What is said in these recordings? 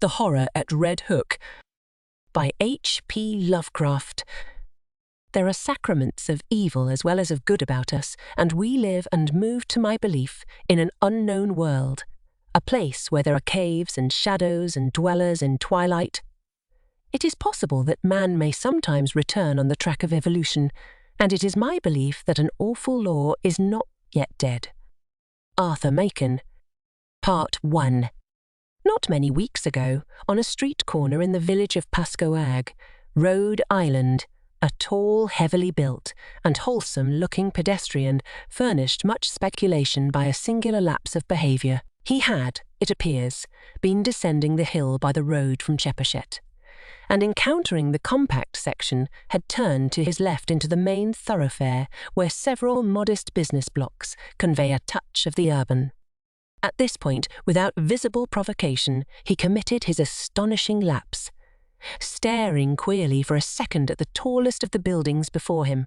The Horror at Red Hook by H.P. Lovecraft. There are sacraments of evil as well as of good about us, and we live and move to my belief in an unknown world, a place where there are caves and shadows and dwellers in twilight. It is possible that man may sometimes return on the track of evolution, and it is my belief that an awful law is not yet dead. Arthur Machen. Part 1. Not many weeks ago, on a street corner in the village of Pascoag, Rhode Island, a tall, heavily built, and wholesome-looking pedestrian furnished much speculation by a singular lapse of behaviour. He had, it appears, been descending the hill by the road from Chepachet, and encountering the compact section had turned to his left into the main thoroughfare where several modest business blocks convey a touch of the urban. At this point, without visible provocation, he committed his astonishing lapse, staring queerly for a second at the tallest of the buildings before him,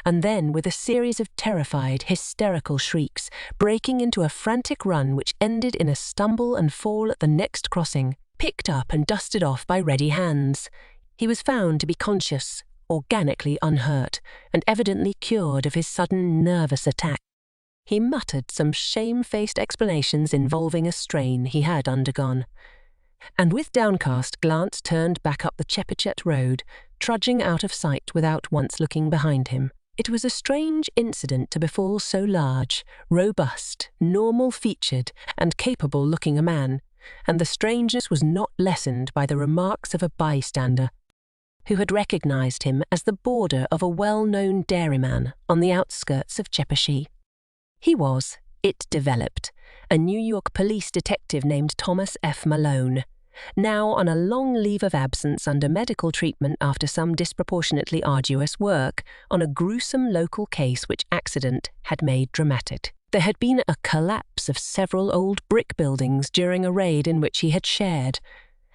and then, with a series of terrified, hysterical shrieks, breaking into a frantic run which ended in a stumble and fall at the next crossing, picked up and dusted off by ready hands. He was found to be conscious, organically unhurt, and evidently cured of his sudden nervous attack. He muttered some shamefaced explanations involving a strain he had undergone, and with downcast glance turned back up the Chepachet road, trudging out of sight without once looking behind him. It was a strange incident to befall so large, robust, normal-featured, and capable-looking a man, and the strangeness was not lessened by the remarks of a bystander, who had recognized him as the boarder of a well-known dairyman on the outskirts of Chepachet. He was, it developed, a New York police detective named Thomas F. Malone, now on a long leave of absence under medical treatment after some disproportionately arduous work on a gruesome local case which accident had made dramatic. There had been a collapse of several old brick buildings during a raid in which he had shared,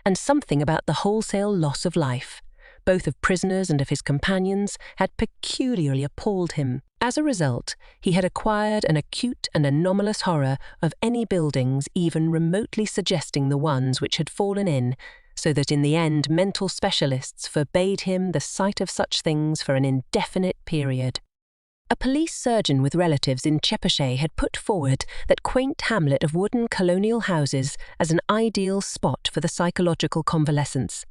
and something about the wholesale loss of life, both of prisoners and of his companions, had peculiarly appalled him. As a result, he had acquired an acute and anomalous horror of any buildings even remotely suggesting the ones which had fallen in, so that in the end mental specialists forbade him the sight of such things for an indefinite period. A police surgeon with relatives in Chepachet had put forward that quaint hamlet of wooden colonial houses as an ideal spot for the psychological convalescence,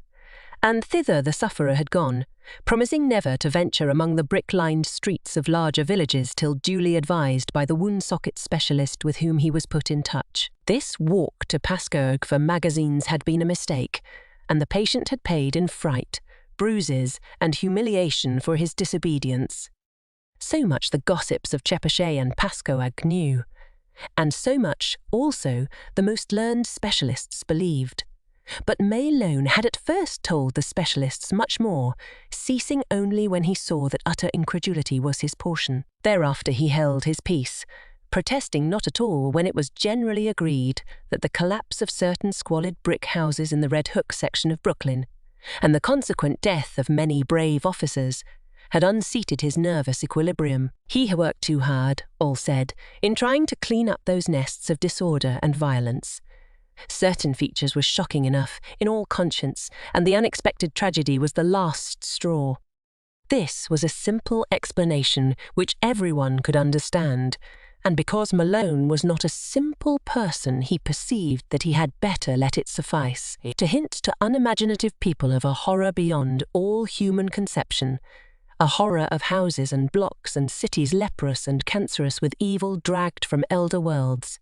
and thither the sufferer had gone, promising never to venture among the brick-lined streets of larger villages till duly advised by the wound-socket specialist with whom he was put in touch. This walk to Pascoag for magazines had been a mistake, and the patient had paid in fright, bruises, and humiliation for his disobedience. So much the gossips of Chepachet and Pascoag knew, and so much, also, the most learned specialists believed. But Malone had at first told the specialists much more, ceasing only when he saw that utter incredulity was his portion. Thereafter he held his peace, protesting not at all when it was generally agreed that the collapse of certain squalid brick houses in the Red Hook section of Brooklyn, and the consequent death of many brave officers, had unseated his nervous equilibrium. He had worked too hard, all said, in trying to clean up those nests of disorder and violence. Certain features were shocking enough, in all conscience, and the unexpected tragedy was the last straw. This was a simple explanation which everyone could understand, and because Malone was not a simple person, he perceived that he had better let it suffice to hint to unimaginative people of a horror beyond all human conception, a horror of houses and blocks and cities leprous and cancerous with evil dragged from elder worlds,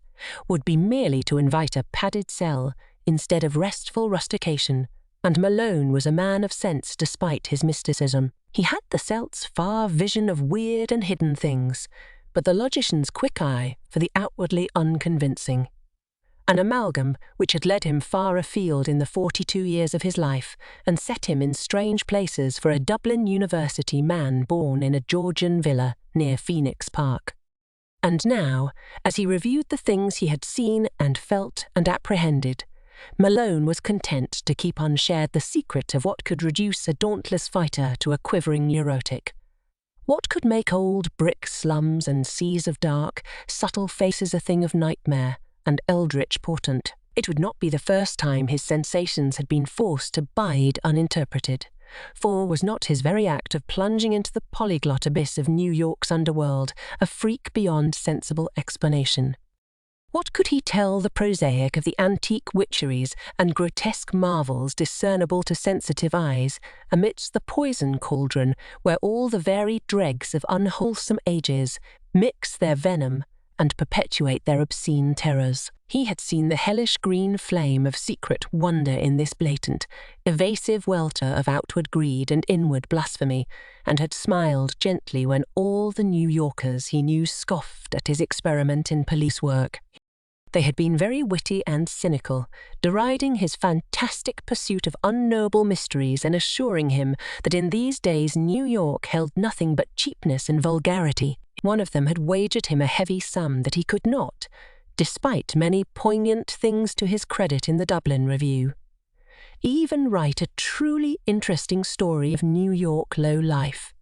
would be merely to invite a padded cell instead of restful rustication, and Malone was a man of sense despite his mysticism. He had the Celt's far vision of weird and hidden things, but the logician's quick eye for the outwardly unconvincing. An amalgam which had led him far afield in the 42 years of his life and set him in strange places for a Dublin University man born in a Georgian villa near Phoenix Park. And now, as he reviewed the things he had seen and felt and apprehended, Malone was content to keep unshared the secret of what could reduce a dauntless fighter to a quivering neurotic. What could make old brick slums and seas of dark, subtle faces a thing of nightmare and eldritch portent? It would not be the first time his sensations had been forced to bide uninterpreted, for was not his very act of plunging into the polyglot abyss of New York's underworld a freak beyond sensible explanation? What could he tell the prosaic of the antique witcheries and grotesque marvels discernible to sensitive eyes amidst the poison cauldron where all the varied dregs of unwholesome ages mix their venom and perpetuate their obscene terrors? He had seen the hellish green flame of secret wonder in this blatant, evasive welter of outward greed and inward blasphemy, and had smiled gently when all the New Yorkers he knew scoffed at his experiment in police work. They had been very witty and cynical, deriding his fantastic pursuit of unknowable mysteries and assuring him that in these days New York held nothing but cheapness and vulgarity. One of them had wagered him a heavy sum that he could not, despite many poignant things to his credit in the Dublin Review, even write a truly interesting story of New York low life.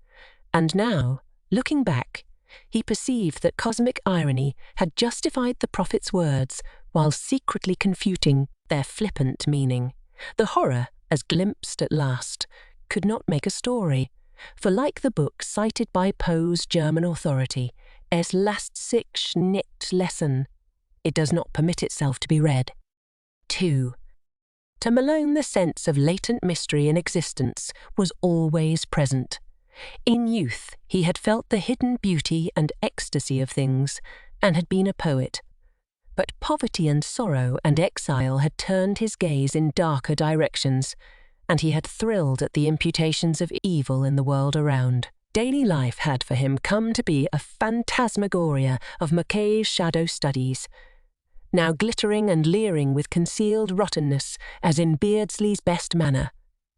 And now, looking back, he perceived that cosmic irony had justified the prophet's words while secretly confuting their flippant meaning. The horror, as glimpsed at last, could not make a story, for like the book cited by Poe's German authority, Es lässt sich nicht lesen, it does not permit itself to be read. 2. To Malone, the sense of latent mystery in existence was always present. In youth, he had felt the hidden beauty and ecstasy of things, and had been a poet. But poverty and sorrow and exile had turned his gaze in darker directions, and he had thrilled at the imputations of evil in the world around. Daily life had for him come to be a phantasmagoria of Mackay's shadow studies, now glittering and leering with concealed rottenness as in Beardsley's best manner,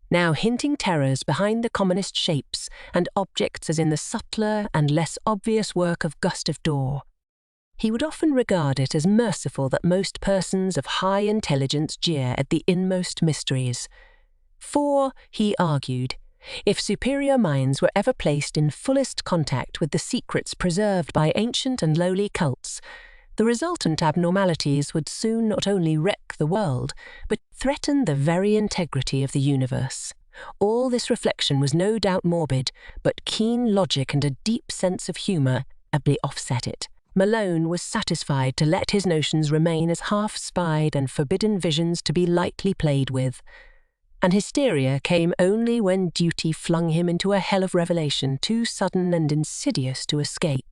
now hinting terrors behind the commonest shapes and objects as in the subtler and less obvious work of Gustav Doré. He would often regard it as merciful that most persons of high intelligence jeer at the inmost mysteries. For, he argued, if superior minds were ever placed in fullest contact with the secrets preserved by ancient and lowly cults, the resultant abnormalities would soon not only wreck the world, but threaten the very integrity of the universe. All this reflection was no doubt morbid, but keen logic and a deep sense of humour ably offset it. Malone was satisfied to let his notions remain as half-spied and forbidden visions to be lightly played with. And hysteria came only when duty flung him into a hell of revelation too sudden and insidious to escape.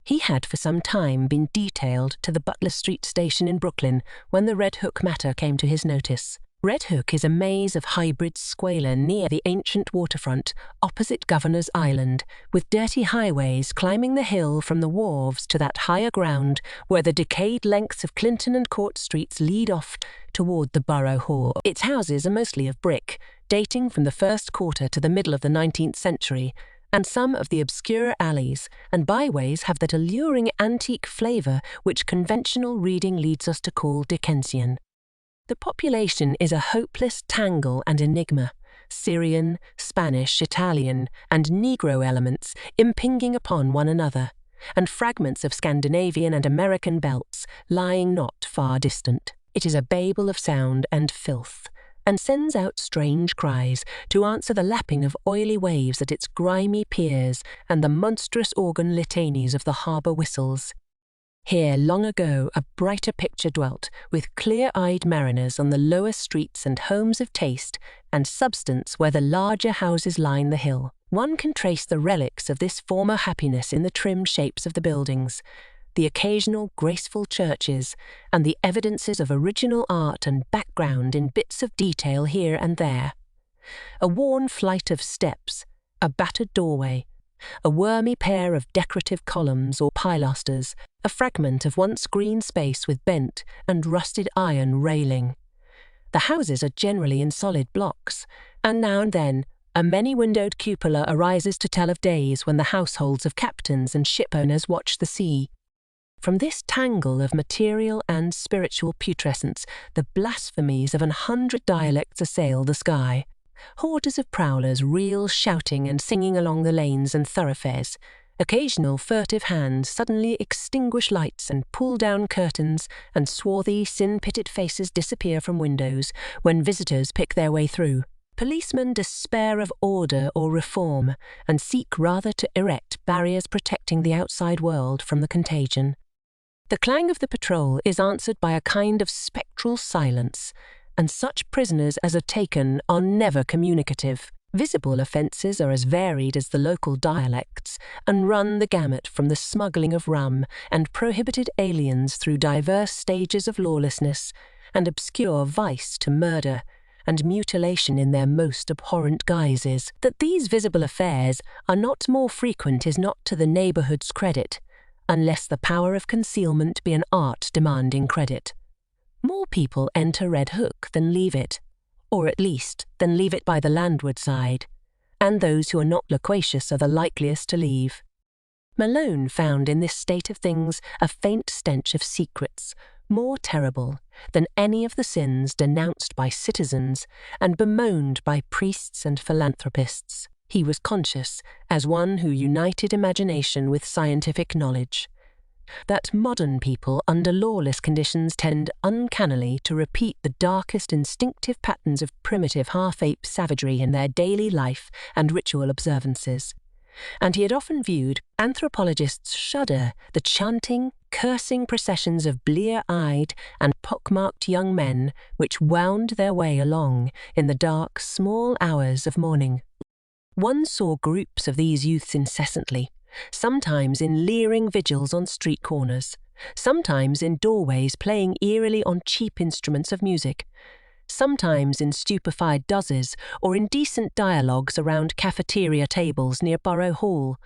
He had for some time been detailed to the Butler Street station in Brooklyn when the Red Hook matter came to his notice. Red Hook is a maze of hybrid squalor near the ancient waterfront, opposite Governor's Island, with dirty highways climbing the hill from the wharves to that higher ground where the decayed lengths of Clinton and Court Streets lead off toward the Borough Hall. Its houses are mostly of brick, dating from the first quarter to the middle of the 19th century, and some of the obscure alleys and byways have that alluring antique flavour which conventional reading leads us to call Dickensian. The population is a hopeless tangle and enigma, Syrian, Spanish, Italian, and Negro elements impinging upon one another, and fragments of Scandinavian and American belts lying not far distant. It is a babel of sound and filth, and sends out strange cries to answer the lapping of oily waves at its grimy piers and the monstrous organ litanies of the harbour whistles. Here, long ago, a brighter picture dwelt, with clear-eyed mariners on the lower streets and homes of taste and substance where the larger houses line the hill. One can trace the relics of this former happiness in the trim shapes of the buildings, the occasional graceful churches, and the evidences of original art and background in bits of detail here and there. A worn flight of steps, a battered doorway, a wormy pair of decorative columns or pilasters, a fragment of once green space with bent and rusted iron railing. The houses are generally in solid blocks, and now and then a many-windowed cupola arises to tell of days when the households of captains and shipowners watch the sea. From this tangle of material and spiritual putrescence, the blasphemies of 100 dialects assail the sky. Hordes of prowlers reel shouting and singing along the lanes and thoroughfares, Occasional furtive hands suddenly extinguish lights and pull down curtains, and swarthy, sin-pitted faces disappear from windows when visitors pick their way through. Policemen despair of order or reform and seek rather to erect barriers protecting the outside world from the contagion. The clang of the patrol is answered by a kind of spectral silence, and such prisoners as are taken are never communicative. Visible offences are as varied as the local dialects and run the gamut from the smuggling of rum and prohibited aliens through diverse stages of lawlessness and obscure vice to murder and mutilation in their most abhorrent guises. That these visible affairs are not more frequent is not to the neighbourhood's credit, unless the power of concealment be an art demanding credit. More people enter Red Hook than leave it, or at least than leave it by the landward side, and those who are not loquacious are the likeliest to leave. Malone found in this state of things a faint stench of secrets, more terrible than any of the sins denounced by citizens and bemoaned by priests and philanthropists. He was conscious, as one who united imagination with scientific knowledge, that modern people under lawless conditions tend uncannily to repeat the darkest instinctive patterns of primitive half-ape savagery in their daily life and ritual observances. And he had often viewed, anthropologists shudder, the chanting, cursing processions of blear-eyed and pockmarked young men which wound their way along in the dark, small hours of morning. One saw groups of these youths incessantly, sometimes in leering vigils on street corners, sometimes in doorways playing eerily on cheap instruments of music, sometimes in stupefied dozes or indecent dialogues around cafeteria tables near Borough Hall,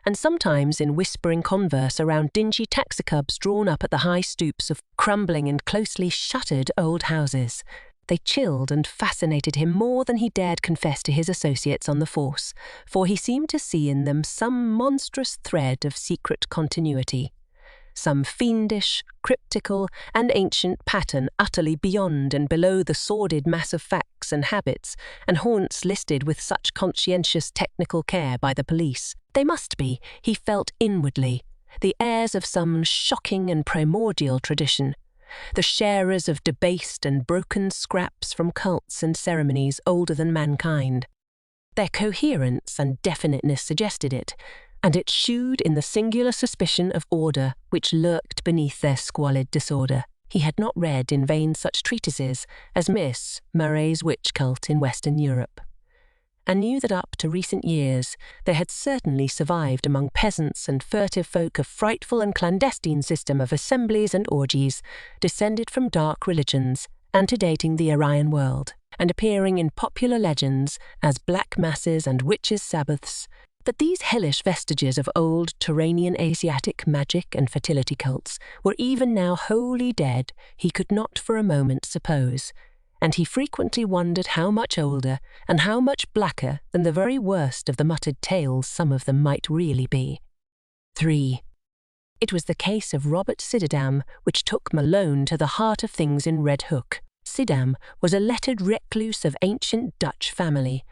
and sometimes in whispering converse around dingy taxicabs drawn up at the high stoops of crumbling and closely shuttered old houses. They chilled and fascinated him more than he dared confess to his associates on the force, for he seemed to see in them some monstrous thread of secret continuity, some fiendish, cryptical, and ancient pattern utterly beyond and below the sordid mass of facts and habits and haunts listed with such conscientious technical care by the police. They must be, he felt inwardly, the heirs of some shocking and primordial tradition, the sharers of debased and broken scraps from cults and ceremonies older than mankind. Their coherence and definiteness suggested it, and it shewed in the singular suspicion of order which lurked beneath their squalid disorder. He had not read in vain such treatises as Miss Murray's Witch Cult in Western Europe, and knew that up to recent years there had certainly survived among peasants and furtive folk a frightful and clandestine system of assemblies and orgies, descended from dark religions, antedating the Aryan world, and appearing in popular legends as black masses and witches' sabbaths. But these hellish vestiges of old Turanian Asiatic magic and fertility cults were even now wholly dead, he could not for a moment suppose, and he frequently wondered how much older and how much blacker than the very worst of the muttered tales some of them might really be. 3. It was the case of Robert Suydam which took Malone to the heart of things in Red Hook. Suydam was a lettered recluse of ancient Dutch family,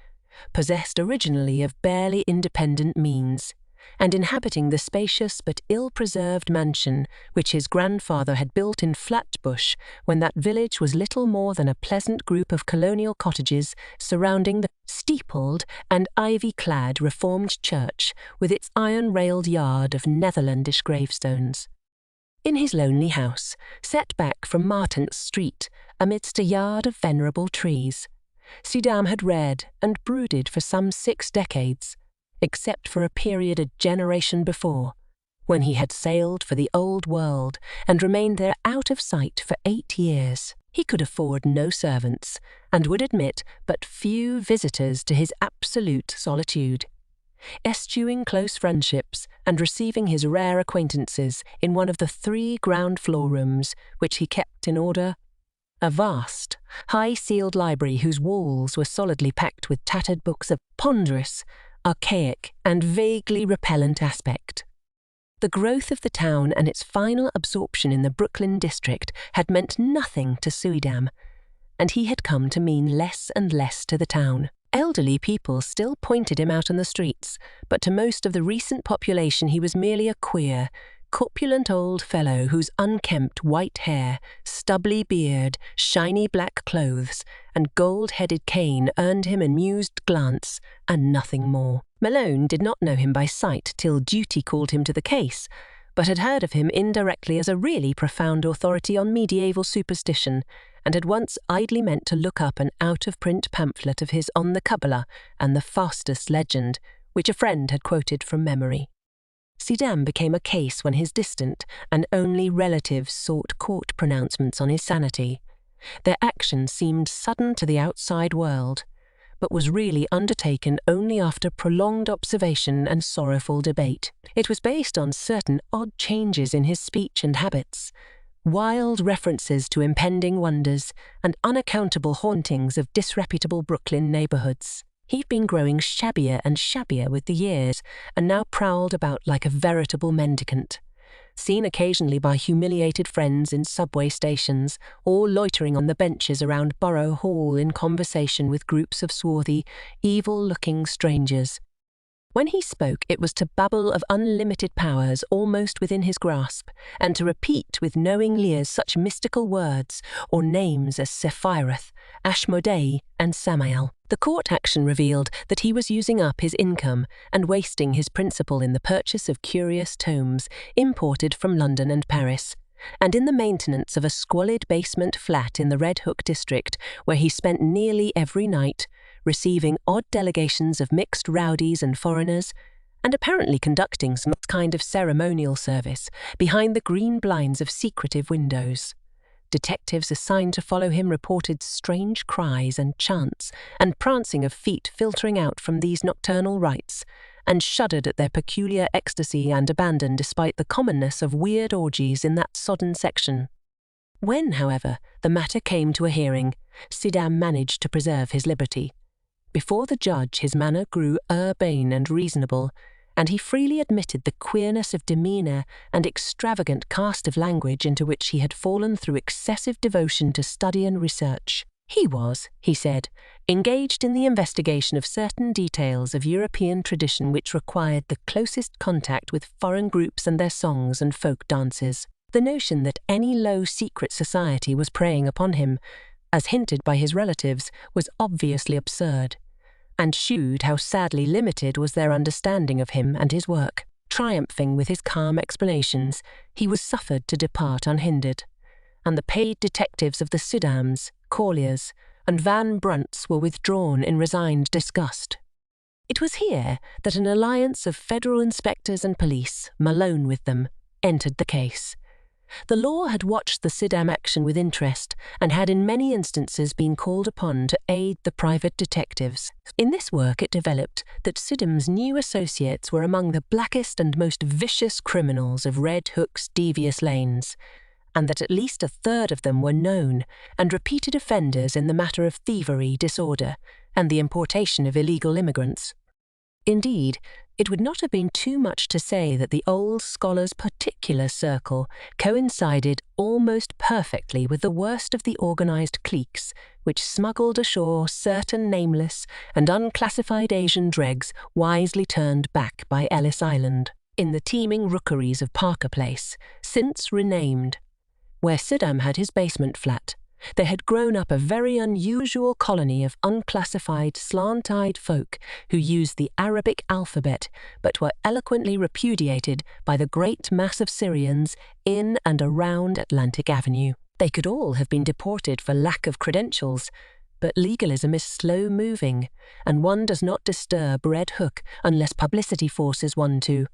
possessed originally of barely independent means, and inhabiting the spacious but ill-preserved mansion which his grandfather had built in Flatbush when that village was little more than a pleasant group of colonial cottages surrounding the steepled and ivy-clad Reformed church with its iron-railed yard of Netherlandish gravestones. In his lonely house, set back from Martens Street amidst a yard of venerable trees, Suydam had read and brooded for some 6 decades, except for a period a generation before, when he had sailed for the old world and remained there out of sight for 8 years. He could afford no servants, and would admit but few visitors to his absolute solitude, eschewing close friendships and receiving his rare acquaintances in one of the 3 ground-floor rooms which he kept in order, a vast, high-ceiled library whose walls were solidly packed with tattered books of ponderous, archaic, and vaguely repellent aspect. The growth of the town and its final absorption in the Brooklyn district had meant nothing to Suydam, and he had come to mean less and less to the town. Elderly people still pointed him out on the streets, but to most of the recent population he was merely a queer, corpulent old fellow whose unkempt white hair, stubbly beard, shiny black clothes, and gold-headed cane earned him an amused glance, and nothing more. Malone did not know him by sight till duty called him to the case, but had heard of him indirectly as a really profound authority on medieval superstition, and had once idly meant to look up an out-of-print pamphlet of his on the Kabbalah and the Fastest legend, which a friend had quoted from memory. Suydam became a case when his distant and only relatives sought court pronouncements on his sanity. Their action seemed sudden to the outside world, but was really undertaken only after prolonged observation and sorrowful debate. It was based on certain odd changes in his speech and habits, wild references to impending wonders, and unaccountable hauntings of disreputable Brooklyn neighborhoods. He'd been growing shabbier and shabbier with the years, and now prowled about like a veritable mendicant. Seen occasionally by humiliated friends in subway stations, or loitering on the benches around Borough Hall in conversation with groups of swarthy, evil-looking strangers. When he spoke, it was to babble of unlimited powers almost within his grasp, and to repeat with knowing ears such mystical words or names as Sephiroth, Ashmodei, and Samael. The court action revealed that he was using up his income and wasting his principal in the purchase of curious tomes imported from London and Paris, and in the maintenance of a squalid basement flat in the Red Hook district where he spent nearly every night, receiving odd delegations of mixed rowdies and foreigners, and apparently conducting some kind of ceremonial service behind the green blinds of secretive windows. Detectives assigned to follow him reported strange cries and chants and prancing of feet filtering out from these nocturnal rites, and shuddered at their peculiar ecstasy and abandon despite the commonness of weird orgies in that sodden section. When, however, the matter came to a hearing, Suydam managed to preserve his liberty. Before the judge his manner grew urbane and reasonable, and he freely admitted the queerness of demeanour and extravagant cast of language into which he had fallen through excessive devotion to study and research. He was, he said, engaged in the investigation of certain details of European tradition which required the closest contact with foreign groups and their songs and folk dances. The notion that any low secret society was preying upon him, as hinted by his relatives, was obviously absurd, and shewed how sadly limited was their understanding of him and his work. Triumphing with his calm explanations, he was suffered to depart unhindered, and the paid detectives of the Suydams, Colliers, and Van Brunts were withdrawn in resigned disgust. It was here that an alliance of federal inspectors and police, Malone with them, entered the case. The law had watched the Suydam action with interest and had in many instances been called upon to aid the private detectives. In this work it developed that Suydam's new associates were among the blackest and most vicious criminals of Red Hook's devious lanes, and that at least a third of them were known and repeated offenders in the matter of thievery, disorder, and the importation of illegal immigrants. Indeed, it would not have been too much to say that the old scholar's particular circle coincided almost perfectly with the worst of the organised cliques which smuggled ashore certain nameless and unclassified Asian dregs wisely turned back by Ellis Island, in the teeming rookeries of Parker Place, since renamed. Where Suydam had his basement flat, there had grown up a very unusual colony of unclassified, slant-eyed folk who used the Arabic alphabet but were eloquently repudiated by the great mass of Syrians in and around Atlantic Avenue. They could all have been deported for lack of credentials, but legalism is slow-moving, and one does not disturb Red Hook unless publicity forces one to.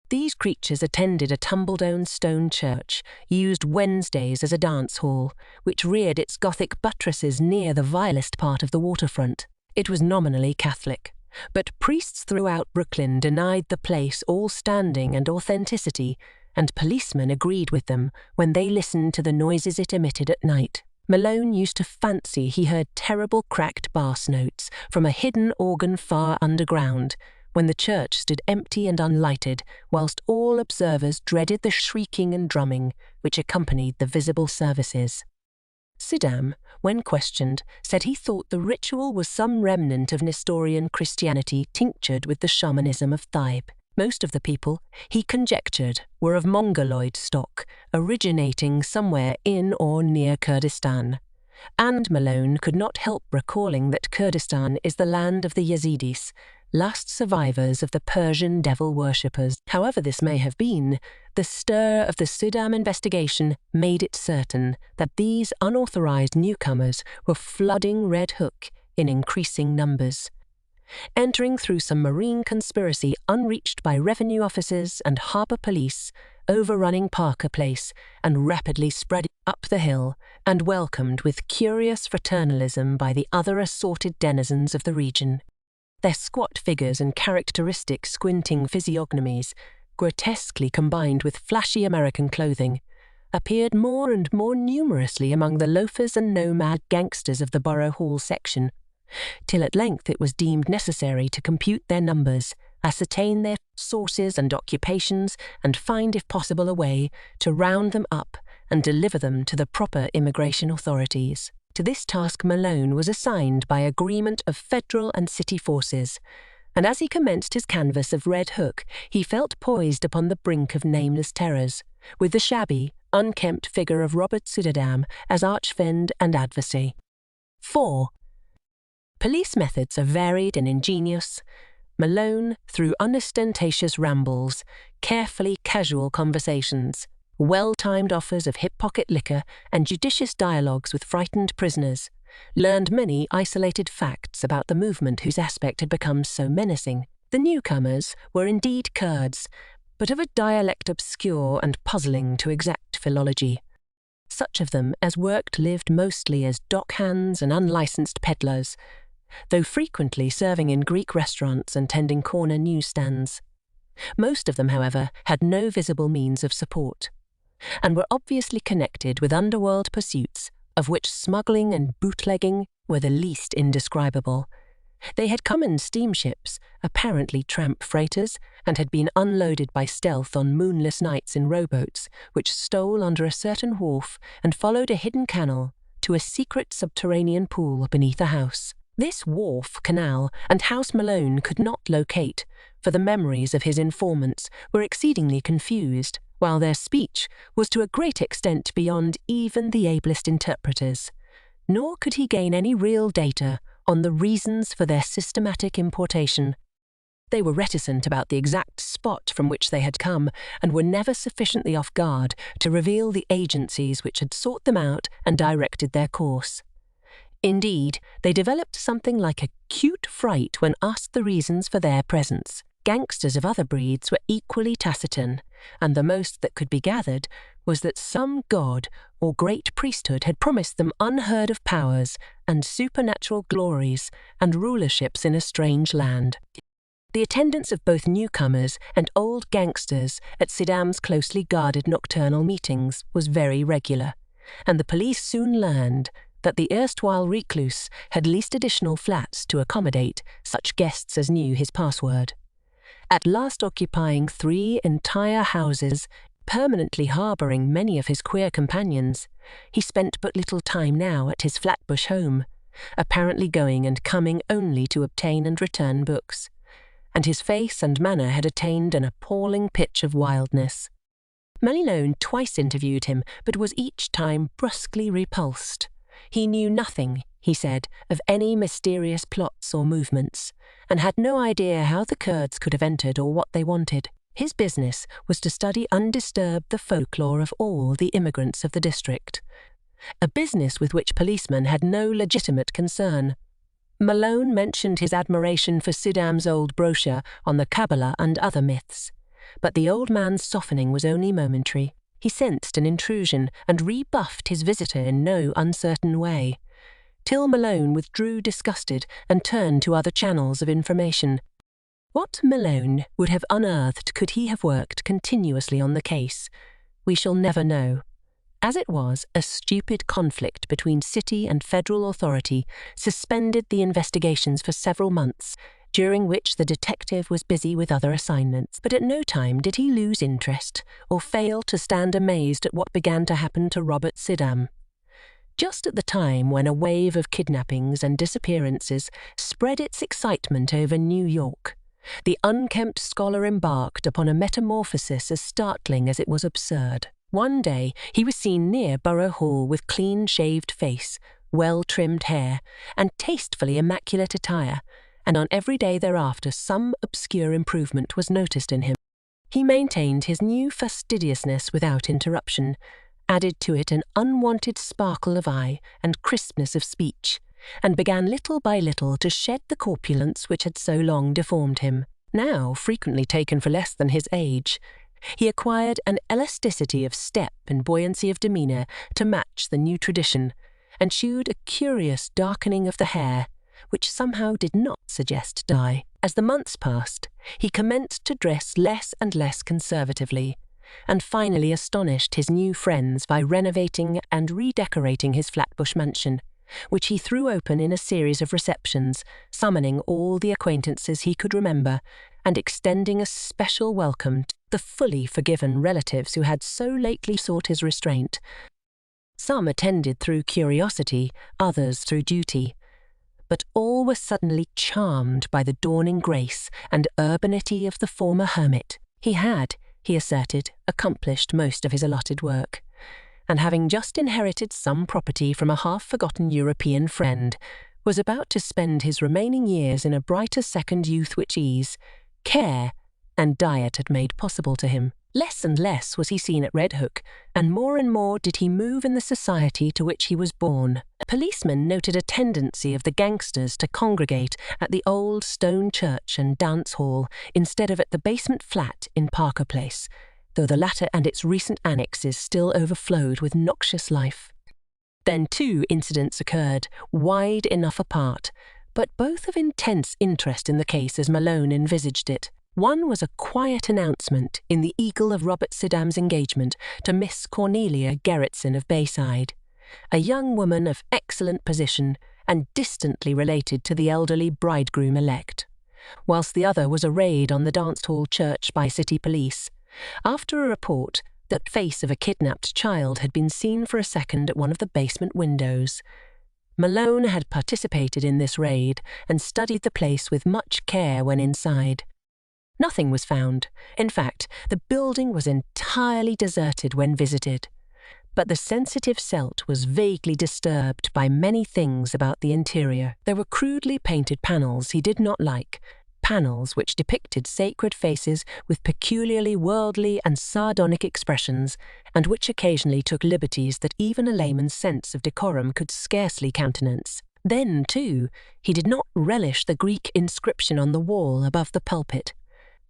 These creatures attended a tumble-down stone church, used Wednesdays as a dance hall, which reared its Gothic buttresses near the vilest part of the waterfront. It was nominally Catholic, but priests throughout Brooklyn denied the place all standing and authenticity, and policemen agreed with them when they listened to the noises it emitted at night. Malone used to fancy he heard terrible cracked bass notes from a hidden organ far underground, when the church stood empty and unlighted, whilst all observers dreaded the shrieking and drumming which accompanied the visible services. Suydam, when questioned, said he thought the ritual was some remnant of Nestorian Christianity tinctured with the shamanism of Thibes. Most of the people, he conjectured, were of Mongoloid stock, originating somewhere in or near Kurdistan. And Malone could not help recalling that Kurdistan is the land of the Yazidis, last survivors of the Persian devil worshippers. However this may have been, the stir of the Suydam investigation made it certain that these unauthorized newcomers were flooding Red Hook in increasing numbers, entering through some marine conspiracy unreached by revenue officers and harbour police, overrunning Parker Place and rapidly spreading up the hill, and welcomed with curious fraternalism by the other assorted denizens of the region. Their squat figures and characteristic squinting physiognomies, grotesquely combined with flashy American clothing, appeared more and more numerously among the loafers and nomad gangsters of the Borough Hall section, till at length it was deemed necessary to compute their numbers, ascertain their sources and occupations, and find, if possible, a way to round them up and deliver them to the proper immigration authorities. To this task Malone was assigned by agreement of federal and city forces, and as he commenced his canvass of Red Hook, he felt poised upon the brink of nameless terrors, with the shabby, unkempt figure of Robert Suydam as arch-friend and adversary. 4. Police methods are varied and ingenious. Malone, through unostentatious rambles, carefully casual conversations, well-timed offers of hip-pocket liquor, and judicious dialogues with frightened prisoners, learned many isolated facts about the movement whose aspect had become so menacing. The newcomers were indeed Kurds, but of a dialect obscure and puzzling to exact philology. Such of them as worked lived mostly as dockhands and unlicensed peddlers, though frequently serving in Greek restaurants and tending corner newsstands. Most of them, however, had no visible means of support, and were obviously connected with underworld pursuits, of which smuggling and bootlegging were the least indescribable. They had come in steamships, apparently tramp freighters, and had been unloaded by stealth on moonless nights in rowboats, which stole under a certain wharf and followed a hidden canal to a secret subterranean pool beneath a house. This wharf, canal, and house Malone could not locate, for the memories of his informants were exceedingly confused, while their speech was to a great extent beyond even the ablest interpreters. Nor could he gain any real data on the reasons for their systematic importation. They were reticent about the exact spot from which they had come, and were never sufficiently off guard to reveal the agencies which had sought them out and directed their course. Indeed, they developed something like acute fright when asked the reasons for their presence. Gangsters of other breeds were equally taciturn, and the most that could be gathered was that some god or great priesthood had promised them unheard-of powers and supernatural glories and rulerships in a strange land. The attendance of both newcomers and old gangsters at Suydam's closely guarded nocturnal meetings was very regular, and the police soon learned that the erstwhile recluse had leased additional flats to accommodate such guests as knew his password. At last occupying 3 entire houses, permanently harbouring many of his queer companions, he spent but little time now at his Flatbush home, apparently going and coming only to obtain and return books, and his face and manner had attained an appalling pitch of wildness. Malone twice interviewed him, but was each time brusquely repulsed. He knew nothing, he said, of any mysterious plots or movements, and had no idea how the Kurds could have entered or what they wanted. His business was to study undisturbed the folklore of all the immigrants of the district, a business with which policemen had no legitimate concern. Malone mentioned his admiration for Suydam's old brochure on the Kabbalah and other myths, but the old man's softening was only momentary. He sensed an intrusion and rebuffed his visitor in no uncertain way, till Malone withdrew disgusted and turned to other channels of information. What Malone would have unearthed could he have worked continuously on the case, we shall never know. As it was, a stupid conflict between city and federal authority suspended the investigations for several months, during which the detective was busy with other assignments. But at no time did he lose interest or fail to stand amazed at what began to happen to Robert Suydam. just at the time when a wave of kidnappings and disappearances spread its excitement over New York. The unkempt scholar embarked upon a metamorphosis as startling as it was absurd. One day he was seen near Borough Hall with clean-shaved face, well-trimmed hair, and tastefully immaculate attire, and on every day thereafter some obscure improvement was noticed in him. He maintained his new fastidiousness without interruption, added to it an unwanted sparkle of eye and crispness of speech, and began little by little to shed the corpulence which had so long deformed him. Now frequently taken for less than his age, he acquired an elasticity of step and buoyancy of demeanour to match the new tradition, and shewed a curious darkening of the hair, which somehow did not suggest dye. As the months passed, he commenced to dress less and less conservatively, and finally astonished his new friends by renovating and redecorating his Flatbush mansion, which he threw open in a series of receptions, summoning all the acquaintances he could remember, and extending a special welcome to the fully forgiven relatives who had so lately sought his restraint. Some attended through curiosity, others through duty, but all were suddenly charmed by the dawning grace and urbanity of the former hermit. He had, he asserted, accomplished most of his allotted work, and having just inherited some property from a half-forgotten European friend, was about to spend his remaining years in a brighter second youth which ease, care, and diet had made possible to him. Less and less was he seen at Red Hook, and more did he move in the society to which he was born. Policemen noted a tendency of the gangsters to congregate at the old stone church and dance hall instead of at the basement flat in Parker Place, though the latter and its recent annexes still overflowed with noxious life. Then 2 incidents occurred, wide enough apart, but both of intense interest in the case as Malone envisaged it. One was a quiet announcement in the Eagle of Robert Suydam's engagement to Miss Cornelia Gerritsen of Bayside, a young woman of excellent position and distantly related to the elderly bridegroom-elect, whilst the other was a raid on the dance hall church by city police, after a report that the face of a kidnapped child had been seen for a second at one of the basement windows. Malone had participated in this raid and studied the place with much care when inside. Nothing was found. In fact, the building was entirely deserted when visited. But the sensitive Celt was vaguely disturbed by many things about the interior. There were crudely painted panels he did not like, panels which depicted sacred faces with peculiarly worldly and sardonic expressions, and which occasionally took liberties that even a layman's sense of decorum could scarcely countenance. Then, too, he did not relish the Greek inscription on the wall above the pulpit,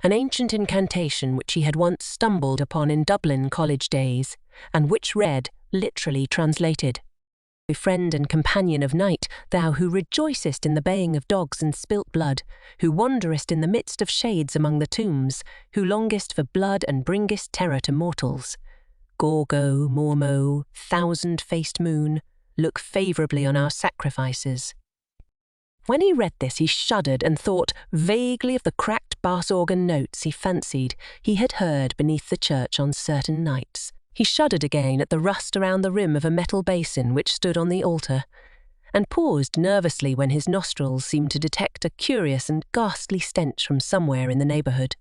an ancient incantation which he had once stumbled upon in Dublin college days, and which read, literally translated, "Friend and companion of night, thou who rejoicest in the baying of dogs and spilt blood, who wanderest in the midst of shades among the tombs, who longest for blood and bringest terror to mortals. Gorgo, Mormo, thousand-faced moon, look favourably on our sacrifices." When he read this, he shuddered and thought vaguely of the cracked bass organ notes he fancied he had heard beneath the church on certain nights. He shuddered again at the rust around the rim of a metal basin which stood on the altar, and paused nervously when his nostrils seemed to detect a curious and ghastly stench from somewhere in the neighbourhood.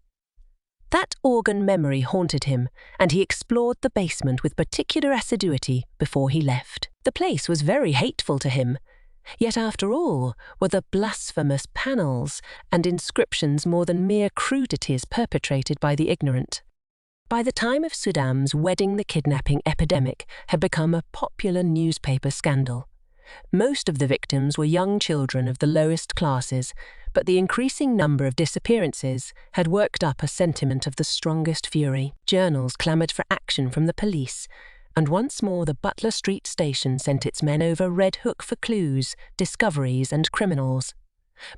That organ memory haunted him, and he explored the basement with particular assiduity before he left. The place was very hateful to him. Yet after all, were the blasphemous panels and inscriptions more than mere crudities perpetrated by the ignorant? By the time of Suydam's wedding, the kidnapping epidemic had become a popular newspaper scandal. Most of the victims were young children of the lowest classes, but the increasing number of disappearances had worked up a sentiment of the strongest fury. Journals clamoured for action from the police, and once more the Butler Street station sent its men over Red Hook for clues, discoveries, and criminals.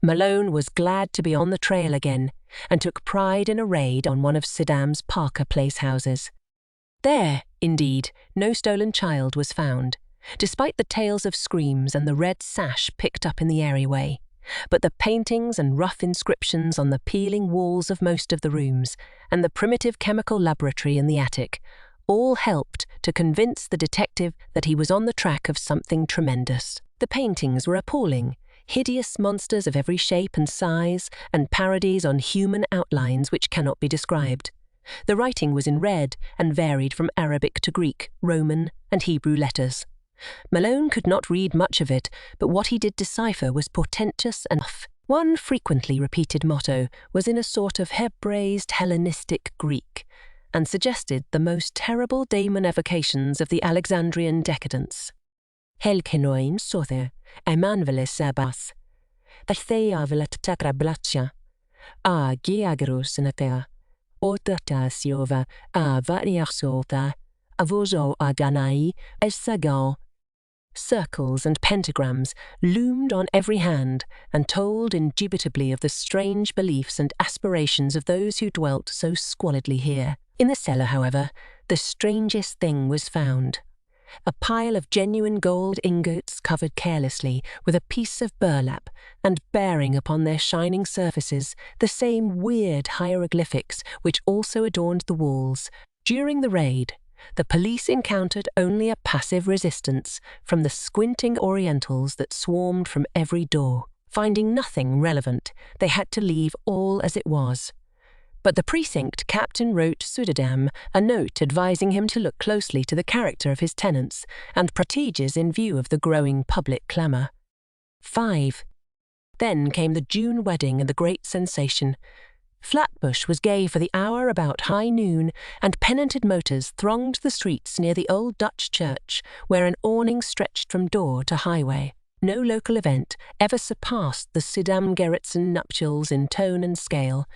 Malone was glad to be on the trail again, and took pride in a raid on one of Suydam's Parker Place houses. There, indeed, no stolen child was found, despite the tales of screams and the red sash picked up in the areaway, but the paintings and rough inscriptions on the peeling walls of most of the rooms, and the primitive chemical laboratory in the attic, all helped to convince the detective that he was on the track of something tremendous. The paintings were appalling, hideous monsters of every shape and size, and parodies on human outlines which cannot be described. The writing was in red and varied from Arabic to Greek, Roman, and Hebrew letters. Malone could not read much of it, but what he did decipher was portentous enough. One frequently repeated motto was in a sort of Hebraised Hellenistic Greek, and suggested the most terrible daemon evocations of the Alexandrian decadence. Helkenoin sother, emanveles sabath, Theiavelet takrablatcha, a geagros inatea, Otasiova a variarsota, avozo aganai, esagal. Circles and pentagrams loomed on every hand and told indubitably of the strange beliefs and aspirations of those who dwelt so squalidly here. In the cellar, however, the strangest thing was found. A pile of genuine gold ingots covered carelessly with a piece of burlap and bearing upon their shining surfaces the same weird hieroglyphics which also adorned the walls. During the raid, the police encountered only a passive resistance from the squinting Orientals that swarmed from every door. Finding nothing relevant, they had to leave all as it was. But the precinct captain wrote Suydam a note advising him to look closely to the character of his tenants and protégés in view of the growing public clamour. 5. Then came the June wedding and the great sensation. Flatbush was gay for the hour about high noon, and pennanted motors thronged the streets near the old Dutch church, where an awning stretched from door to highway. No local event ever surpassed the Suydam-Gerritsen nuptials in tone and scale,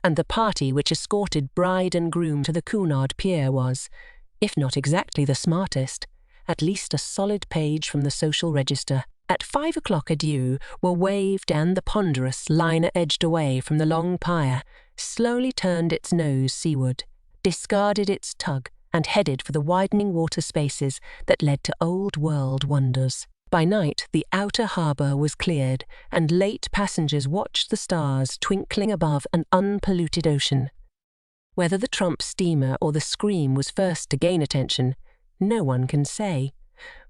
and the party which escorted bride and groom to the Cunard Pier was, if not exactly the smartest, at least a solid page from the social register. At 5 o'clock adieu were waved, and the ponderous liner edged away from the long pier, slowly turned its nose seaward, discarded its tug, and headed for the widening water spaces that led to old-world wonders. By night the outer harbour was cleared, and late passengers watched the stars twinkling above an unpolluted ocean. Whether the Trump steamer or the Scream was first to gain attention, no one can say.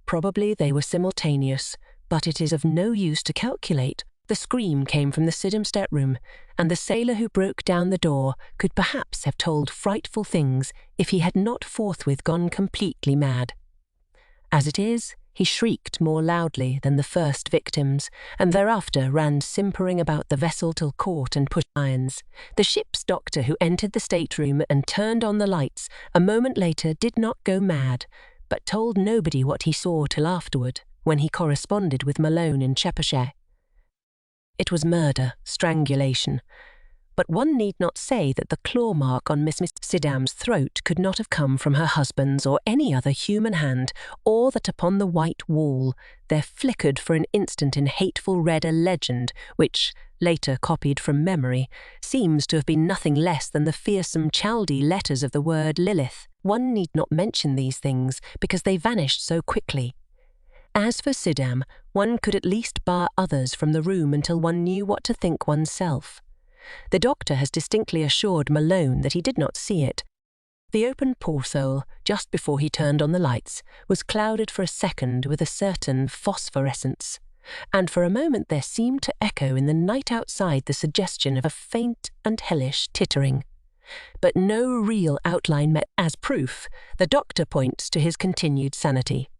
Probably they were simultaneous, but it is of no use to calculate. The Scream came from the Suydam stateroom, and the sailor who broke down the door could perhaps have told frightful things if he had not forthwith gone completely mad. As it is, he shrieked more loudly than the first victims, and thereafter ran simpering about the vessel till caught and put irons. The ship's doctor who entered the stateroom and turned on the lights a moment later did not go mad, but told nobody what he saw till afterward, when he corresponded with Malone in Chepachet. It was murder, strangulation, but one need not say that the claw mark on Miss Suydam's throat could not have come from her husband's or any other human hand, or that upon the white wall there flickered for an instant in hateful red a legend which, later copied from memory, seems to have been nothing less than the fearsome Chaldee letters of the word Lilith. One need not mention these things because they vanished so quickly. As for Suydam, one could at least bar others from the room until one knew what to think oneself. The doctor has distinctly assured Malone that he did not see it. The open porthole, just before he turned on the lights, was clouded for a second with a certain phosphorescence, and for a moment there seemed to echo in the night outside the suggestion of a faint and hellish tittering. But no real outline met. As proof, the doctor points to his continued sanity.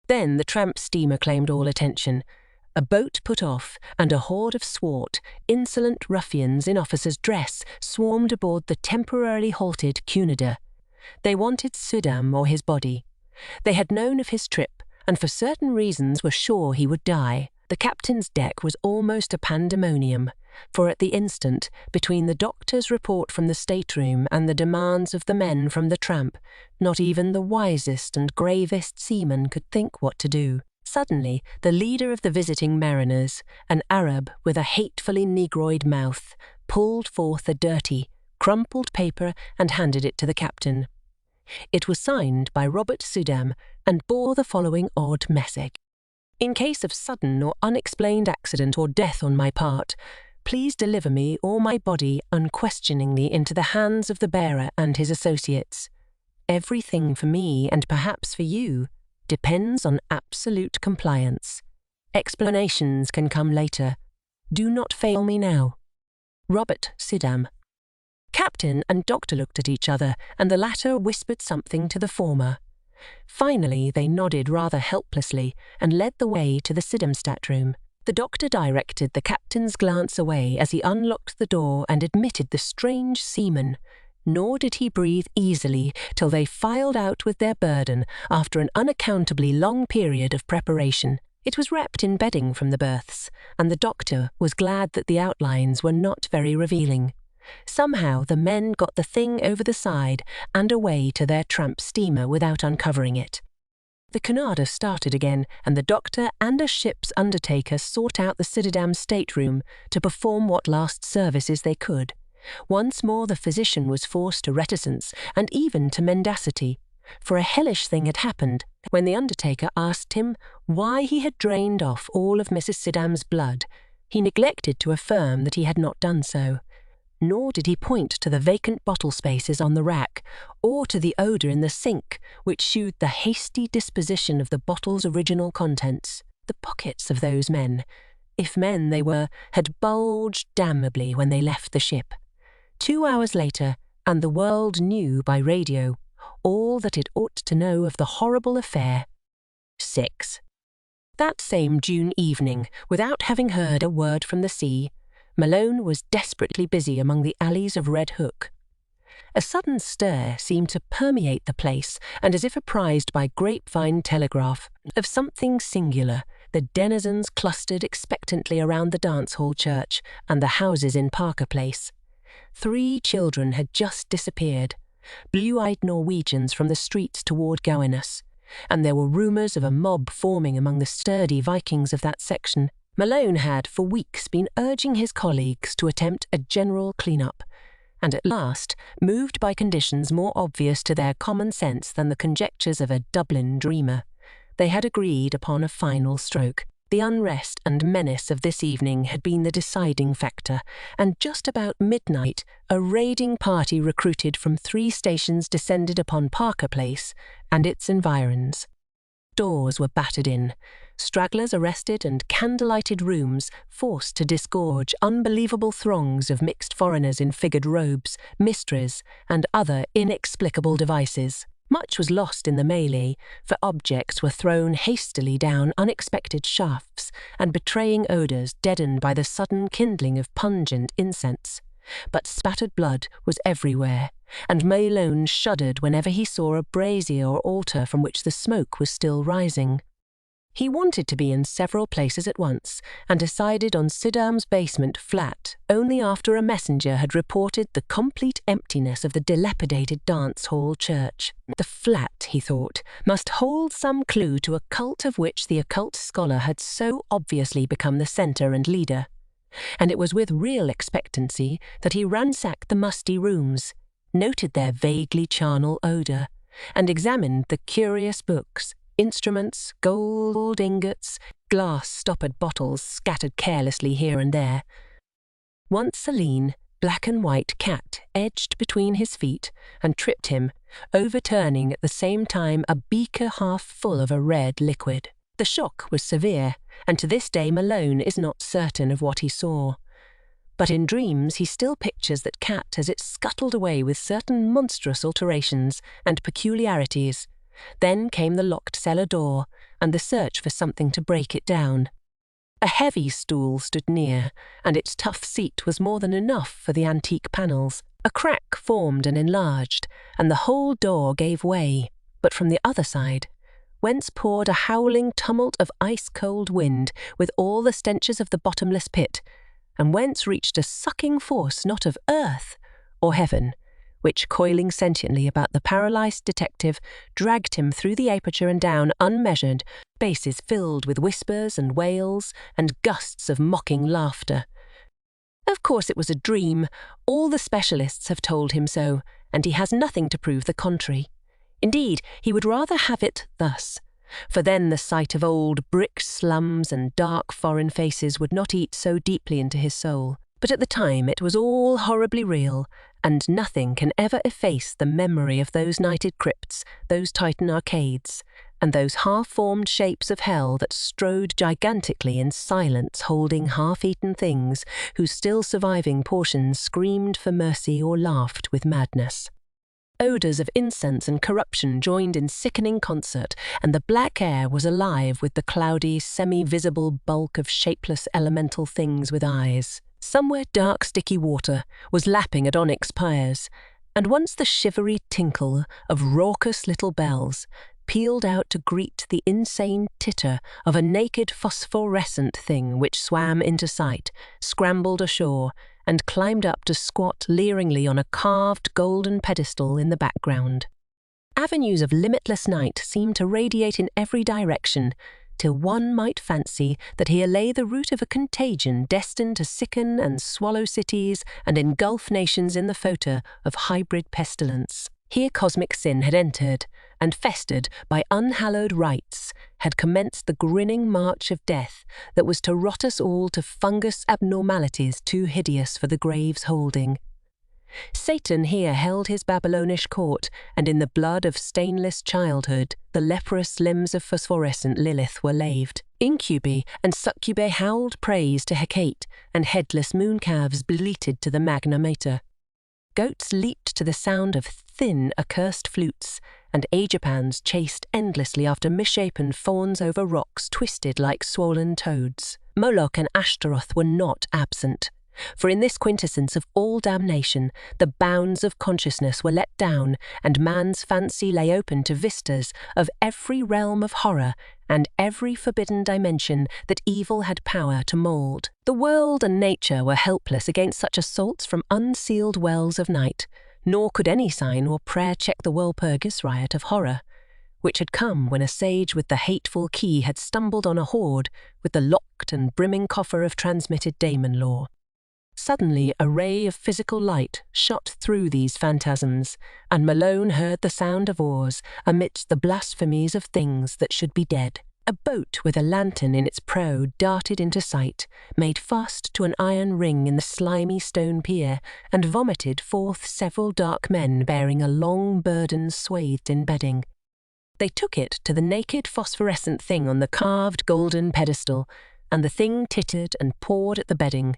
Then the tramp steamer claimed all attention. A boat put off, and a horde of swart, insolent ruffians in officers' dress swarmed aboard the temporarily halted Cunard. They wanted Suydam or his body. They had known of his trip, and for certain reasons were sure he would die. The captain's deck was almost a pandemonium, for at the instant, between the doctor's report from the stateroom and the demands of the men from the tramp, not even the wisest and gravest seaman could think what to do. Suddenly, the leader of the visiting mariners, an Arab with a hatefully negroid mouth, pulled forth a dirty, crumpled paper and handed it to the captain. It was signed by Robert Suydam and bore the following odd message. In case of sudden or unexplained accident or death on my part, please deliver me or my body unquestioningly into the hands of the bearer and his associates. Everything for me, and perhaps for you, depends on absolute compliance. Explanations can come later. Do not fail me now. Robert Suydam. Captain and Doctor looked at each other, and the latter whispered something to the former. Finally, they nodded rather helplessly and led the way to the Suydamstat room. The Doctor directed the captain's glance away as he unlocked the door and admitted the strange seaman. Nor did he breathe easily till they filed out with their burden after an unaccountably long period of preparation. It was wrapped in bedding from the berths, and the Doctor was glad that the outlines were not very revealing. Somehow the men got the thing over the side and away to their tramp steamer without uncovering it. The Canada started again, and the Doctor and a ship's undertaker sought out the Suydam stateroom to perform what last services they could. Once more the physician was forced to reticence and even to mendacity, for a hellish thing had happened when the undertaker asked him why he had drained off all of Mrs. Suydam's blood. He neglected to affirm that he had not done so. Nor did he point to the vacant bottle spaces on the rack, or to the odour in the sink, which shewed the hasty disposition of the bottle's original contents. The pockets of those men, if men they were, had bulged damnably when they left the ship. 2 hours later, and the world knew by radio all that it ought to know of the horrible affair. 6. That same June evening, without having heard a word from the sea, Malone was desperately busy among the alleys of Red Hook. A sudden stir seemed to permeate the place, and as if apprised by grapevine telegraph of something singular, the denizens clustered expectantly around the dance-hall church and the houses in Parker Place. 3 children had just disappeared, blue-eyed Norwegians from the streets toward Gowanus, and there were rumours of a mob forming among the sturdy Vikings of that section. Malone had for weeks been urging his colleagues to attempt a general clean-up, and at last, moved by conditions more obvious to their common sense than the conjectures of a Dublin dreamer, they had agreed upon a final stroke. The unrest and menace of this evening had been the deciding factor, and just about midnight a raiding party recruited from 3 stations descended upon Parker Place and its environs. Doors were battered in, stragglers arrested, and candle-lighted rooms forced to disgorge unbelievable throngs of mixed foreigners in figured robes, mysteries, and other inexplicable devices. Much was lost in the melee, for objects were thrown hastily down unexpected shafts and betraying odours deadened by the sudden kindling of pungent incense. But spattered blood was everywhere, and Malone shuddered whenever he saw a brazier or altar from which the smoke was still rising. He wanted to be in several places at once, and decided on Suydam's basement flat only after a messenger had reported the complete emptiness of the dilapidated dance-hall church. The flat, he thought, must hold some clue to a cult of which the occult scholar had so obviously become the centre and leader. And it was with real expectancy that he ransacked the musty rooms, noted their vaguely charnel odour, and examined the curious books, instruments, gold ingots, glass-stoppered bottles scattered carelessly here and there. Once a lean, black and white cat edged between his feet and tripped him, overturning at the same time a beaker half full of a red liquid. The shock was severe, and to this day Malone is not certain of what he saw. But in dreams he still pictures that cat as it scuttled away with certain monstrous alterations and peculiarities. Then came the locked cellar door, and the search for something to break it down. A heavy stool stood near, and its tough seat was more than enough for the antique panels. A crack formed and enlarged, and the whole door gave way, but from the other side, whence poured a howling tumult of ice-cold wind with all the stenches of the bottomless pit, and whence reached a sucking force not of earth or heaven, which, coiling sentiently about the paralysed detective, dragged him through the aperture and down unmeasured spaces filled with whispers and wails and gusts of mocking laughter. Of course it was a dream. All the specialists have told him so, and he has nothing to prove the contrary. Indeed, he would rather have it thus, for then the sight of old brick slums and dark foreign faces would not eat so deeply into his soul. But at the time it was all horribly real, and nothing can ever efface the memory of those nighted crypts, those Titan arcades, and those half-formed shapes of hell that strode gigantically in silence, holding half-eaten things whose still surviving portions screamed for mercy or laughed with madness. Odours of incense and corruption joined in sickening concert, and the black air was alive with the cloudy, semi-visible bulk of shapeless elemental things with eyes. Somewhere dark, sticky water was lapping at onyx pyres, and once the shivery tinkle of raucous little bells pealed out to greet the insane titter of a naked phosphorescent thing which swam into sight, scrambled ashore, and climbed up to squat leeringly on a carved golden pedestal in the background. Avenues of limitless night seemed to radiate in every direction, till one might fancy that here lay the root of a contagion destined to sicken and swallow cities and engulf nations in the photo of hybrid pestilence. Here cosmic sin had entered, and festered by unhallowed rites, had commenced the grinning march of death that was to rot us all to fungus abnormalities too hideous for the grave's holding. Satan here held his Babylonish court, and in the blood of stainless childhood, the leprous limbs of phosphorescent Lilith were laved. Incubi and succubae howled praise to Hecate, and headless mooncalves bleated to the Magna Mater. Goats leaped to the sound of thin, accursed flutes, and Aegipans chased endlessly after misshapen fawns over rocks twisted like swollen toads. Moloch and Ashtaroth were not absent, for in this quintessence of all damnation, the bounds of consciousness were let down, and man's fancy lay open to vistas of every realm of horror and every forbidden dimension that evil had power to mould. The world and nature were helpless against such assaults from unsealed wells of night, nor could any sign or prayer check the Walpurgis riot of horror, which had come when a sage with the hateful key had stumbled on a hoard with the locked and brimming coffer of transmitted daemon lore. Suddenly a ray of physical light shot through these phantasms, and Malone heard the sound of oars amidst the blasphemies of things that should be dead. A boat with a lantern in its prow darted into sight, made fast to an iron ring in the slimy stone pier, and vomited forth several dark men bearing a long burden swathed in bedding. They took it to the naked phosphorescent thing on the carved golden pedestal, and the thing tittered and pawed at the bedding.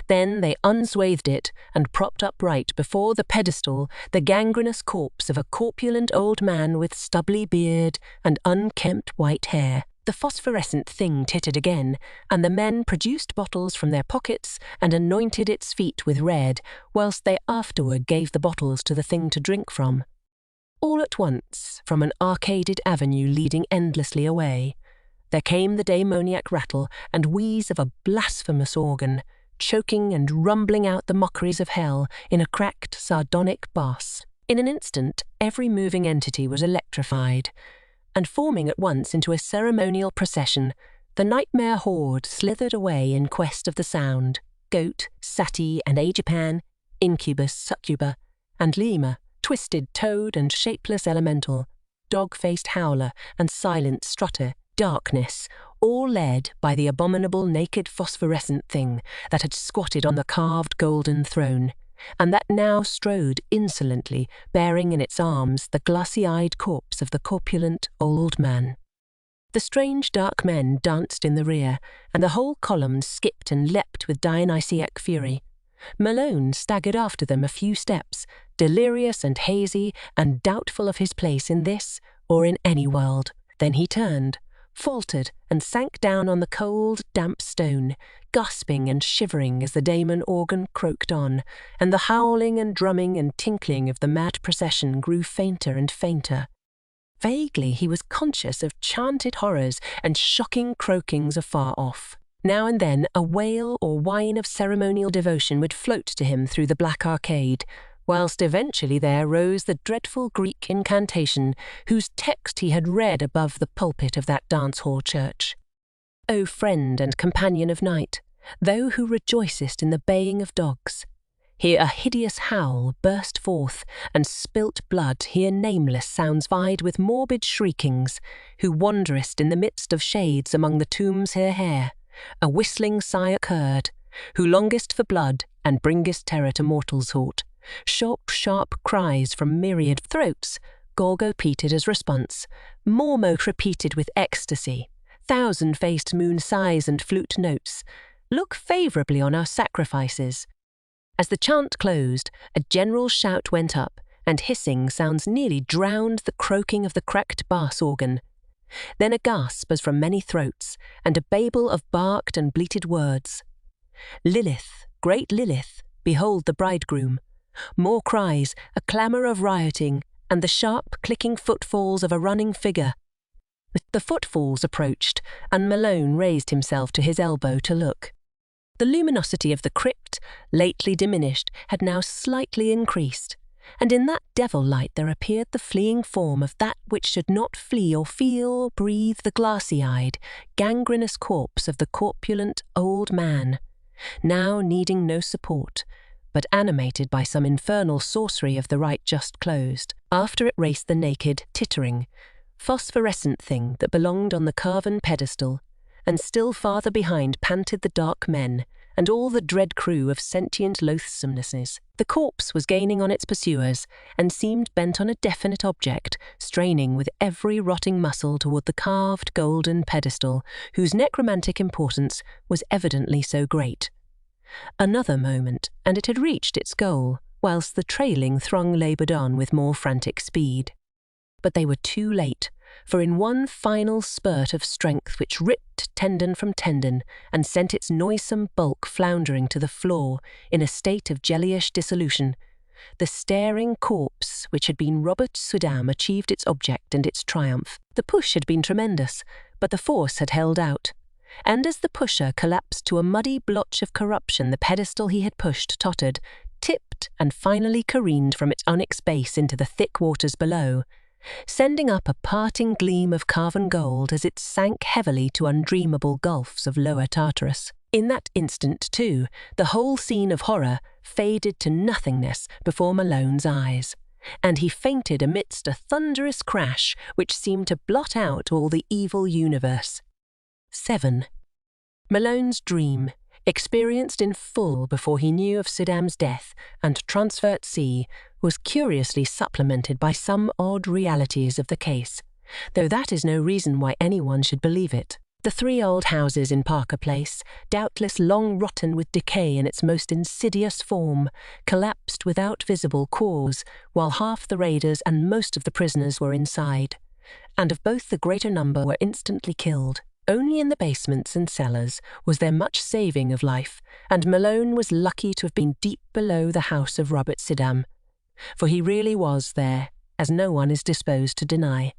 Then they unswathed it and propped upright before the pedestal the gangrenous corpse of a corpulent old man with stubbly beard and unkempt white hair. The phosphorescent thing tittered again, and the men produced bottles from their pockets and anointed its feet with red, whilst they afterward gave the bottles to the thing to drink from. All at once, from an arcaded avenue leading endlessly away, there came the daemoniac rattle and wheeze of a blasphemous organ, choking and rumbling out the mockeries of hell in a cracked, sardonic bass. In an instant, every moving entity was electrified, and forming at once into a ceremonial procession, the nightmare horde slithered away in quest of the sound. Goat, Sati and Aegipan, Incubus, Succuba, and Lima, twisted toad and shapeless elemental, dog-faced howler and silent strutter, darkness, all led by the abominable naked phosphorescent thing that had squatted on the carved golden throne, and that now strode insolently, bearing in its arms the glassy-eyed corpse of the corpulent old man. The strange dark men danced in the rear, and the whole column skipped and leapt with Dionysiac fury. Malone staggered after them a few steps, delirious and hazy and doubtful of his place in this or in any world. Then he turned, faltered, and sank down on the cold, damp stone, gasping and shivering as the daemon organ croaked on, and the howling and drumming and tinkling of the mad procession grew fainter and fainter. Vaguely he was conscious of chanted horrors and shocking croakings afar off. Now and then a wail or whine of ceremonial devotion would float to him through the black arcade, whilst eventually there rose the dreadful Greek incantation whose text he had read above the pulpit of that dance-hall church. O friend and companion of night, thou who rejoicest in the baying of dogs, here a hideous howl burst forth, and spilt blood here nameless sounds vied with morbid shriekings, who wanderest in the midst of shades among the tombs here, a whistling sigh occurred, who longest for blood and bringest terror to mortals' haunt, Sharp cries from myriad throats, Gorgo-peated as response, Mormote repeated with ecstasy, thousand-faced moon sighs and flute notes, look favourably on our sacrifices. As the chant closed, a general shout went up, and hissing sounds nearly drowned the croaking of the cracked bass organ. Then a gasp as from many throats, and a babel of barked and bleated words. Lilith, great Lilith, behold the bridegroom. More cries, a clamour of rioting, and the sharp, clicking footfalls of a running figure. The footfalls approached, and Malone raised himself to his elbow to look. The luminosity of the crypt, lately diminished, had now slightly increased, and in that devil light there appeared the fleeing form of that which should not flee or feel or breathe, the glassy-eyed, gangrenous corpse of the corpulent old man, now needing no support, but animated by some infernal sorcery of the rite just closed. After it raced the naked, tittering, phosphorescent thing that belonged on the carven pedestal, and still farther behind panted the dark men, and all the dread crew of sentient loathsomenesses. The corpse was gaining on its pursuers, and seemed bent on a definite object, straining with every rotting muscle toward the carved golden pedestal, whose necromantic importance was evidently so great. Another moment, and it had reached its goal, whilst the trailing throng laboured on with more frantic speed. But they were too late, for in one final spurt of strength which ripped tendon from tendon and sent its noisome bulk floundering to the floor in a state of jellyish dissolution, the staring corpse which had been Robert Suydam achieved its object and its triumph. The push had been tremendous, but the force had held out, and as the pusher collapsed to a muddy blotch of corruption, the pedestal he had pushed tottered, tipped, and finally careened from its onyx base into the thick waters below, sending up a parting gleam of carven gold as it sank heavily to undreamable gulfs of lower Tartarus. In that instant, too, the whole scene of horror faded to nothingness before Malone's eyes, and he fainted amidst a thunderous crash which seemed to blot out all the evil universe. 7. Malone's dream, experienced in full before he knew of Suydam's death and transfer at sea, was curiously supplemented by some odd realities of the case, though that is no reason why anyone should believe it. The 3 old houses in Parker Place, doubtless long rotten with decay in its most insidious form, collapsed without visible cause, while half the raiders and most of the prisoners were inside, and of both the greater number were instantly killed. Only in the basements and cellars was there much saving of life, and Malone was lucky to have been deep below the house of Robert Suydam, for he really was there, as no one is disposed to deny.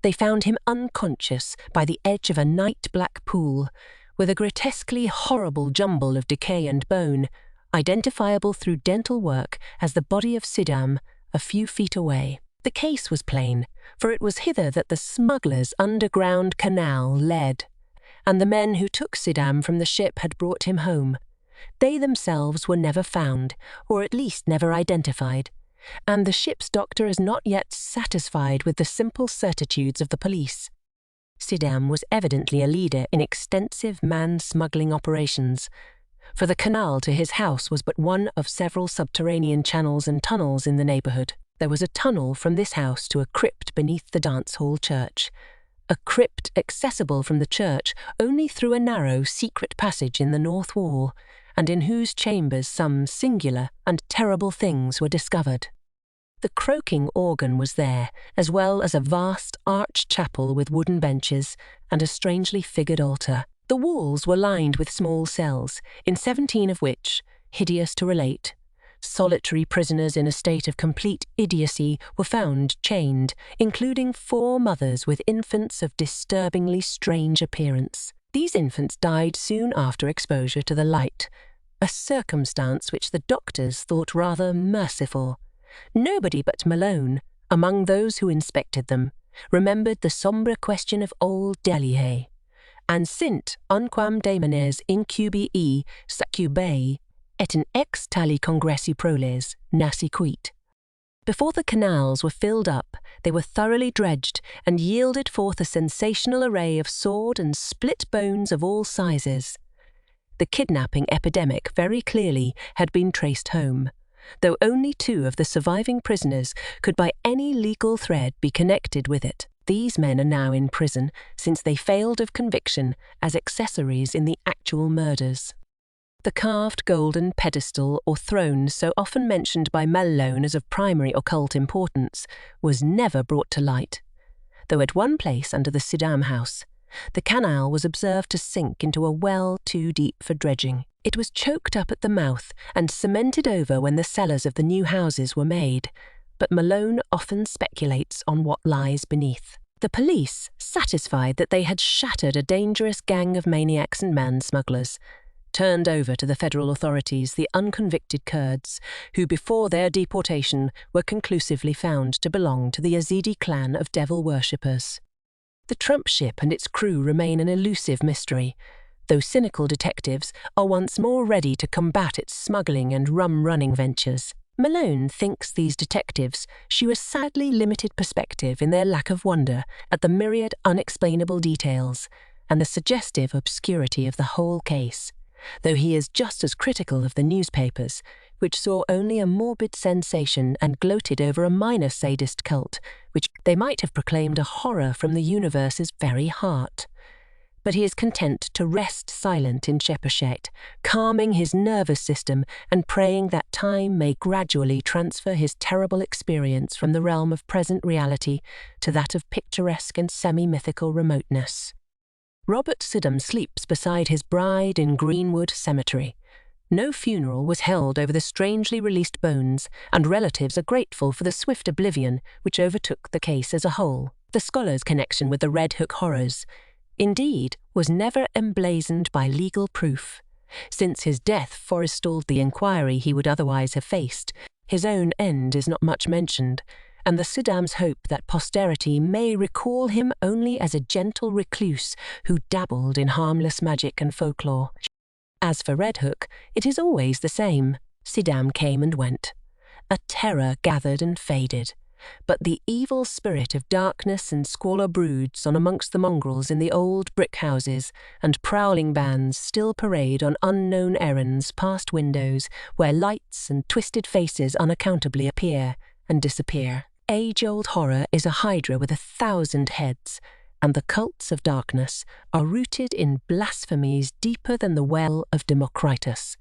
They found him unconscious by the edge of a night-black pool, with a grotesquely horrible jumble of decay and bone, identifiable through dental work as the body of Suydam a few feet away. The case was plain, for it was hither that the smugglers' underground canal led, and the men who took Suydam from the ship had brought him home. They themselves were never found, or at least never identified, and the ship's doctor is not yet satisfied with the simple certitudes of the police. Suydam was evidently a leader in extensive man-smuggling operations, for the canal to his house was but one of several subterranean channels and tunnels in the neighbourhood. There was a tunnel from this house to a crypt beneath the dance hall church, a crypt accessible from the church only through a narrow, secret passage in the north wall, and in whose chambers some singular and terrible things were discovered. The croaking organ was there, as well as a vast arched chapel with wooden benches and a strangely figured altar. The walls were lined with small cells, in 17 of which, hideous to relate, solitary prisoners in a state of complete idiocy were found chained, including 4 mothers with infants of disturbingly strange appearance. These infants died soon after exposure to the light, a circumstance which the doctors thought rather merciful. Nobody but Malone, among those who inspected them, remembered the sombre question of old Delier, and sint unquam daemones incubii succubae et in ex tali congressi proles nasi quit. Before the canals were filled up, they were thoroughly dredged and yielded forth a sensational array of sawed and split bones of all sizes. The kidnapping epidemic very clearly had been traced home, though only 2 of the surviving prisoners could by any legal thread be connected with it. These men are now in prison since they failed of conviction as accessories in the actual murders. The carved golden pedestal or throne so often mentioned by Malone as of primary occult importance was never brought to light, though at one place under the Suydam house, the canal was observed to sink into a well too deep for dredging. It was choked up at the mouth and cemented over when the cellars of the new houses were made, but Malone often speculates on what lies beneath. The police, satisfied that they had shattered a dangerous gang of maniacs and man-smugglers, turned over to the federal authorities the unconvicted Kurds, who before their deportation were conclusively found to belong to the Yazidi clan of devil worshippers. The Trump ship and its crew remain an elusive mystery, though cynical detectives are once more ready to combat its smuggling and rum-running ventures. Malone thinks these detectives show a sadly limited perspective in their lack of wonder at the myriad unexplainable details and the suggestive obscurity of the whole case, though he is just as critical of the newspapers, which saw only a morbid sensation and gloated over a minor sadist cult, which they might have proclaimed a horror from the universe's very heart. But he is content to rest silent in Shepherdshet, calming his nervous system and praying that time may gradually transfer his terrible experience from the realm of present reality to that of picturesque and semi-mythical remoteness. Robert Suydam sleeps beside his bride in Greenwood Cemetery. No funeral was held over the strangely released bones, and relatives are grateful for the swift oblivion which overtook the case as a whole. The scholar's connection with the Red Hook horrors, indeed, was never emblazoned by legal proof. Since his death forestalled the inquiry he would otherwise have faced, his own end is not much mentioned, and the Suydams hope that posterity may recall him only as a gentle recluse who dabbled in harmless magic and folklore. As for Red Hook, it is always the same. Suydam came and went. A terror gathered and faded, but the evil spirit of darkness and squalor broods on amongst the mongrels in the old brick houses, and prowling bands still parade on unknown errands past windows where lights and twisted faces unaccountably appear and disappear. Age-old horror is a hydra with 1,000 heads, and the cults of darkness are rooted in blasphemies deeper than the well of Democritus.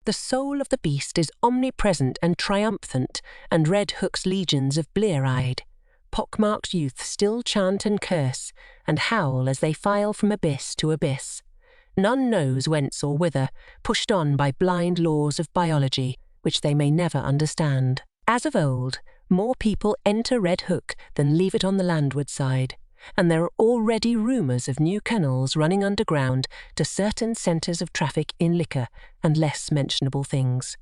The soul of the beast is omnipresent and triumphant, and Red Hook's legions of blear-eyed, pockmarked youth still chant and curse, and howl as they file from abyss to abyss. None knows whence or whither, pushed on by blind laws of biology, which they may never understand. As of old, more people enter Red Hook than leave it on the landward side, and there are already rumours of new kennels running underground to certain centres of traffic in liquor and less mentionable things.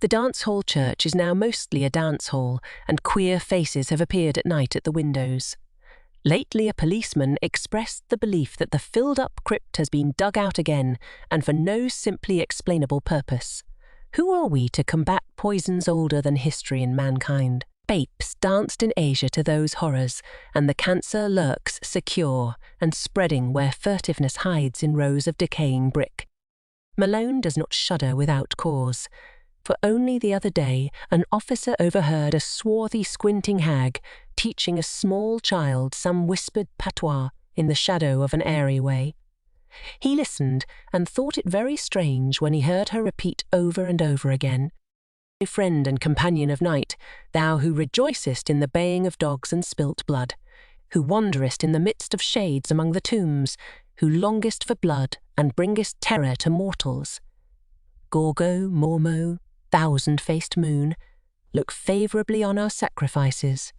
The dance hall church is now mostly a dance hall, and queer faces have appeared at night at the windows. Lately a policeman expressed the belief that the filled-up crypt has been dug out again, and for no simply explainable purpose. Who are we to combat poisons older than history in mankind? Apes danced in Asia to those horrors, and the cancer lurks secure and spreading where furtiveness hides in rows of decaying brick. Malone does not shudder without cause, for only the other day an officer overheard a swarthy, squinting hag teaching a small child some whispered patois in the shadow of an areaway. He listened and thought it very strange when he heard her repeat over and over again, "My friend and companion of night, thou who rejoicest in the baying of dogs and spilt blood, who wanderest in the midst of shades among the tombs, who longest for blood and bringest terror to mortals. Gorgo, Mormo, thousand-faced moon, look favourably on our sacrifices,